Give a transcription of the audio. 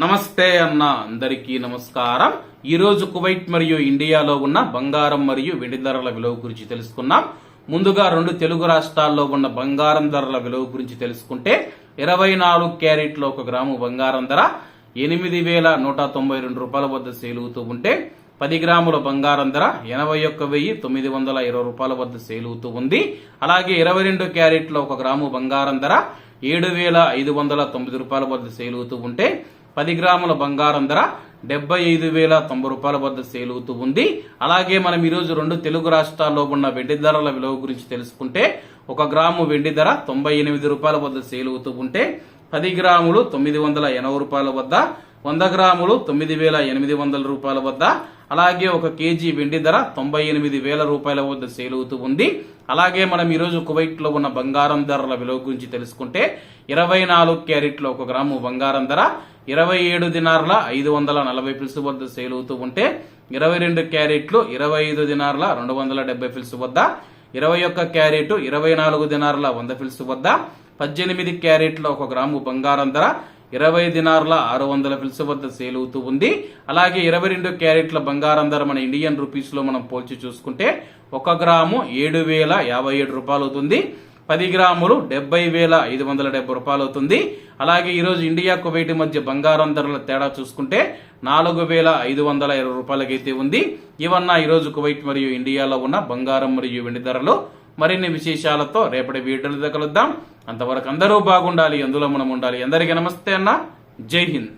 నమస్తే అన్న అందరికీ నమస్కారం. ఈ రోజు కువైట్ మరియు ఇండియాలో ఉన్న బంగారం మరియు వెండి ధరల విలువ గురించి తెలుసుకున్నాం. ముందుగా రెండు తెలుగు రాష్ట్రాల్లో ఉన్న బంగారం ధరల విలువ గురించి తెలుసుకుంటే 24 క్యారెట్ల 1 గ్రాము బంగారం ధర 8,192 రూపాయల వద్ద సేల్ అవుతూ ఉంటే 10 గ్రాముల బంగారం ధర 81,920 రూపాయల వద్ద సేల్ అవుతూ ఉంది. అలాగే 22 క్యారెట్ల 1 గ్రాము బంగారం ధర 7,590 రూపాయల వద్ద సేల్ అవుతూ ఉంటే 10 గ్రాముల బంగారం ధర 75,090 రూపాయల వద్ద సేల్ అవుతూ ఉంది. అలాగే మనం ఈరోజు రెండు తెలుగు రాష్ట్రాల్లో ఉన్న వెండి ధరల విలువ గురించి తెలుసుకుంటే 1 గ్రాము వెండి ధర 98 రూపాయల వద్ద సేల్ అవుతూ ఉంటే 10 గ్రాములు 980 రూపాయల వద్ద, 100 గ్రాములు 9,800 రూపాయల వద్ద, అలాగే 1 కేజీ వెండి ధర 98,000 రూపాయల వద్ద సేల్ అవుతూ ఉంది. అలాగే మనం ఈరోజు కువైట్ లో ఉన్న బంగారం ధరల విలువ గురించి తెలుసుకుంటే 24 క్యారెట్ల 1 గ్రాము బంగారం ధర 27 దినార్ల 540 ఫిల్స్ వద్ద సేల్ అవుతూ ఉంటే 22 క్యారెట్లు 25 దినార్ల 270 ఫిల్స్ వద్ద, 21 క్యారెట్ 24 దినార్ల 100 ఫిల్స్ వద్ద, 18 క్యారెట్ల 1 గ్రాము బంగారం ధర 20 దినార్ల 600 ఫిల్స్ వద్ద సేల్ అవుతూ ఉంది. అలాగే 22 క్యారెట్ల బంగారం ధర మన ఇండియన్ రూపీస్ లో మనం పోల్చి చూసుకుంటే 1 గ్రాము 7,057 రూపాయలు అవుతుంది. 10 గ్రాములు 70,570 రూపాయలు అవుతుంది. అలాగే ఈరోజు ఇండియా కువైట్ మధ్య బంగారం ధరల తేడా చూసుకుంటే 4,520 రూపాయలకైతే ఉంది. ఇవన్న ఈరోజు కువైట్ మరియు ఇండియాలో ఉన్న బంగారం మరియు వెండి ధరలు. మరిన్ని విశేషాలతో రేపటి వీడియోలో కలుద్దాం. అంతవరకు అందరూ బాగుండాలి, అందులో మనం ఉండాలి. అందరికీ నమస్తే అన్న, జై హింద్.